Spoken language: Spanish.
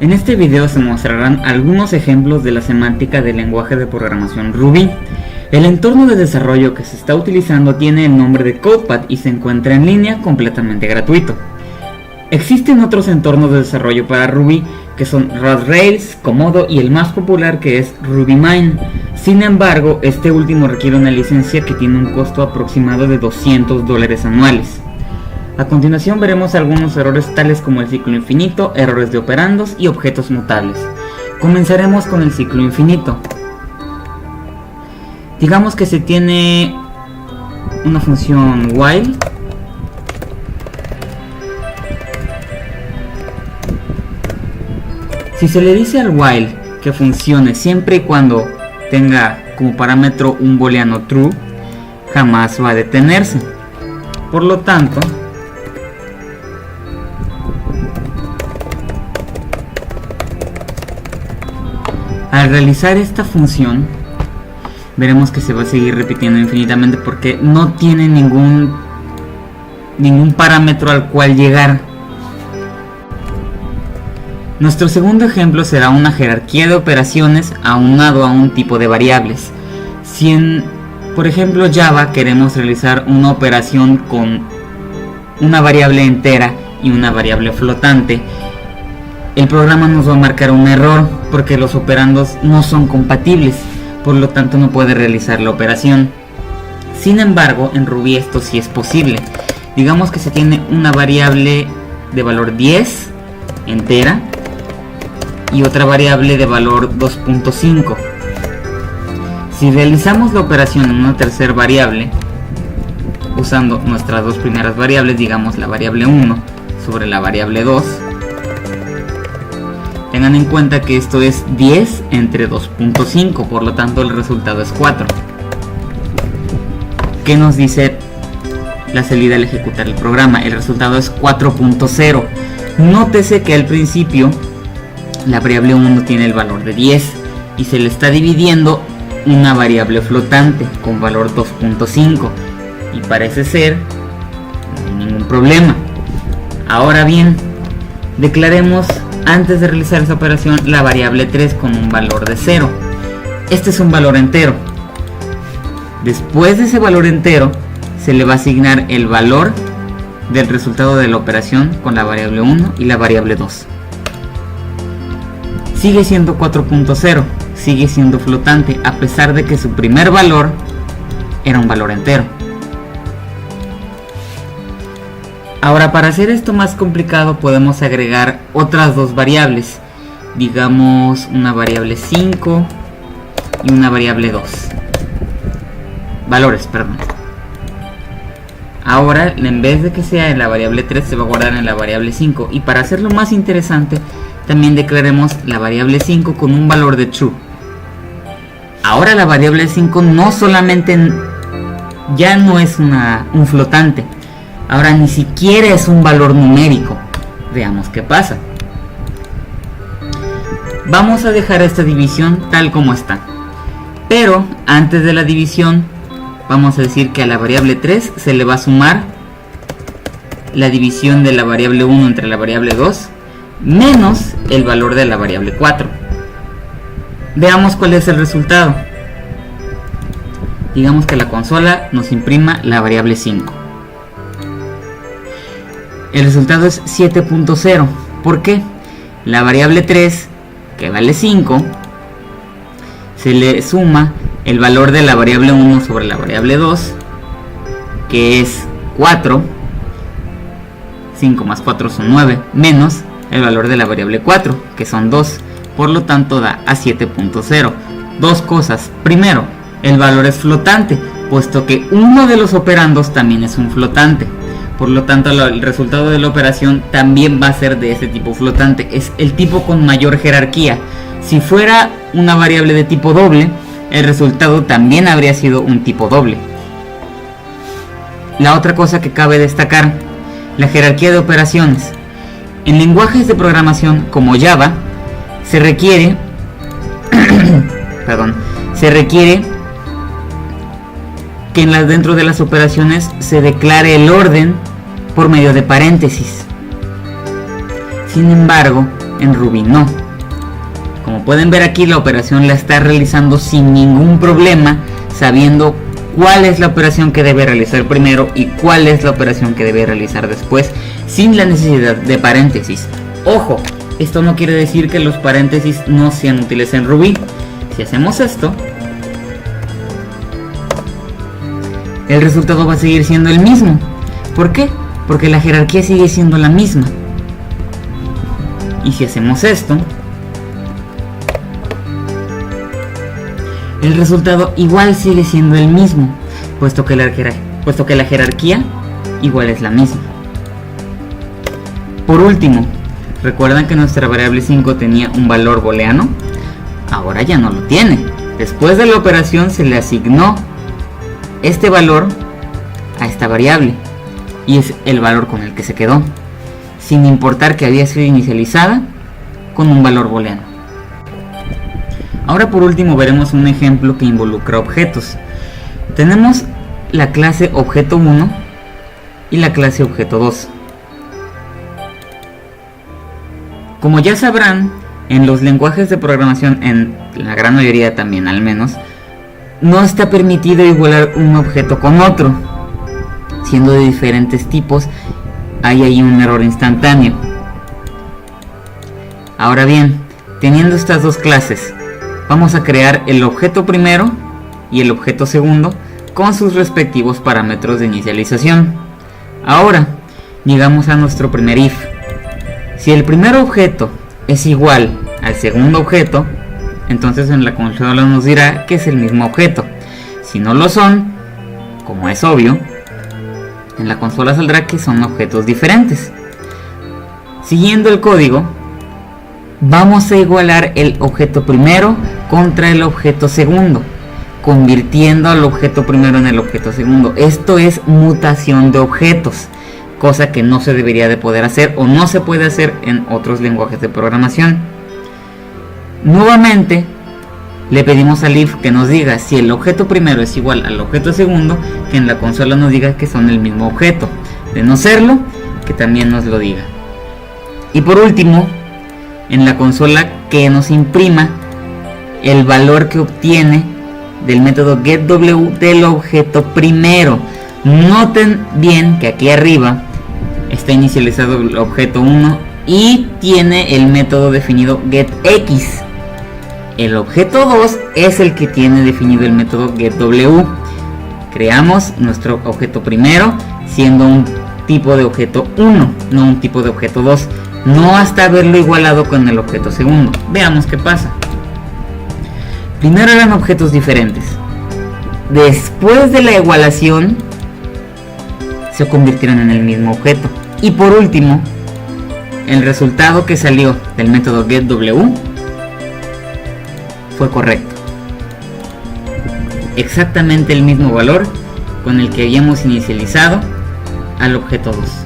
En este video se mostrarán algunos ejemplos de la semántica del lenguaje de programación Ruby. El entorno de desarrollo que se está utilizando tiene el nombre de CodePad y se encuentra en línea completamente gratuito. Existen otros entornos de desarrollo para Ruby que son Rails, Komodo y el más popular que es RubyMine. Sin embargo, este último requiere una licencia que tiene un costo aproximado de $200 anuales. A continuación veremos algunos errores tales como el ciclo infinito, errores de operandos y objetos mutables. Comenzaremos con el ciclo infinito. Digamos que se tiene una función while Si se le dice al while que funcione siempre y cuando tenga como parámetro un booleano true, jamás va a detenerse. Por lo tanto, al realizar esta función, veremos que se va a seguir repitiendo infinitamente porque no tiene ningún parámetro al cual llegar. Nuestro segundo ejemplo será una jerarquía de operaciones aunado a un tipo de variables. Si en, por ejemplo, Java queremos realizar una operación con una variable entera y una variable flotante, el programa nos va a marcar un error porque los operandos no son compatibles, por lo tanto no puede realizar la operación. Sin embargo, en Ruby esto sí es posible. Digamos que se tiene una variable de valor 10 entera y otra variable de valor 2.5. Si realizamos la operación en una tercera variable, usando nuestras dos primeras variables, digamos la variable 1 sobre la variable 2, tengan en cuenta que esto es 10 entre 2.5, por lo tanto el resultado es 4. ¿Qué nos dice la salida al ejecutar el programa? El resultado es 4.0. Nótese que al principio la variable 1 tiene el valor de 10 y se le está dividiendo una variable flotante con valor 2.5 y parece ser no hay ningún problema. Ahora bien, declaremos antes de realizar esa operación la variable 3 con un valor de 0. Este es un valor entero. Después de ese valor entero se le va a asignar el valor del resultado de la operación con la variable 1 y la variable 2. Sigue siendo 4.0, sigue siendo flotante a pesar de que su primer valor era un valor entero. Ahora, para hacer esto más complicado podemos agregar otras dos variables, digamos una variable 5 y una variable 2. Valores, perdón. Ahora, en vez de que sea en la variable 3, se va a guardar en la variable 5. Y para hacerlo más interesante, también declaremos la variable 5 con un valor de true. Ahora la variable 5 no solamente ya no es un flotante, ahora ni siquiera es un valor numérico. Veamos qué pasa. Vamos a dejar esta división tal como está, pero antes de la división vamos a decir que a la variable 3 se le va a sumar la división de la variable 1 entre la variable 2 menos el valor de la variable 4. Veamos cuál es el resultado. Digamos que la consola nos imprima la variable 5. El resultado es 7.0. ¿Por qué? La variable 3, que vale 5, se le suma el valor de la variable 1 sobre la variable 2, que es 4. 5 más 4 son 9, menos el valor de la variable 4, que son 2. Por lo tanto da a 7.0. Dos cosas. Primero, el valor es flotante, puesto que uno de los operandos también es un flotante. Por lo tanto, el resultado de la operación también va a ser de ese tipo flotante. Es el tipo con mayor jerarquía. Si fuera una variable de tipo doble, el resultado también habría sido un tipo doble. La otra cosa que cabe destacar, la jerarquía de operaciones. En lenguajes de programación como Java, se requiere que dentro de las operaciones se declare el orden por medio de paréntesis. Sin embargo, en Ruby no. Como pueden ver aquí, la operación la está realizando sin ningún problema, sabiendo cuál es la operación que debe realizar primero y cuál es la operación que debe realizar después, sin la necesidad de paréntesis. Ojo, esto no quiere decir que los paréntesis no sean útiles en Ruby. Si hacemos esto, el resultado va a seguir siendo el mismo. ¿Por qué? Porque la jerarquía sigue siendo la misma. Y si hacemos esto, el resultado igual sigue siendo el mismo, puesto que la jerarquía igual es la misma. Por último, ¿recuerdan que nuestra variable 5 tenía un valor booleano? Ahora ya no lo tiene. Después de la operación se le asignó este valor a esta variable, y es el valor con el que se quedó, sin importar que había sido inicializada con un valor booleano. Ahora por último veremos un ejemplo que involucra objetos. Tenemos la clase objeto 1 y la clase objeto 2. Como ya sabrán, en los lenguajes de programación, en la gran mayoría también al menos, no está permitido igualar un objeto con otro. Siendo de diferentes tipos, hay ahí un error instantáneo. Ahora bien, teniendo estas dos clases, vamos a crear el objeto primero y el objeto segundo con sus respectivos parámetros de inicialización. Ahora, llegamos a nuestro primer if. Si el primer objeto es igual al segundo objeto, entonces en la consola nos dirá que es el mismo objeto. Si no lo son, como es obvio, en la consola saldrá que son objetos diferentes. Siguiendo el código, vamos a igualar el objeto primero contra el objeto segundo, convirtiendo al objeto primero en el objeto segundo. Esto es mutación de objetos, cosa que no se debería de poder hacer o no se puede hacer en otros lenguajes de programación. Nuevamente le pedimos al if que nos diga si el objeto primero es igual al objeto segundo, que en la consola nos diga que son el mismo objeto. De no serlo, que también nos lo diga. Y por último, en la consola que nos imprima el valor que obtiene del método getW del objeto primero. Noten bien que aquí arriba está inicializado el objeto 1 y tiene el método definido getX. El objeto 2 es el que tiene definido el método getW. Creamos nuestro objeto primero siendo un tipo de objeto 1, no un tipo de objeto 2, no hasta haberlo igualado con el objeto segundo. Veamos qué pasa. Primero eran objetos diferentes. Después de la igualación se convirtieron en el mismo objeto. Y por último, el resultado que salió del método getW fue correcto. Exactamente el mismo valor con el que habíamos inicializado al objeto 2.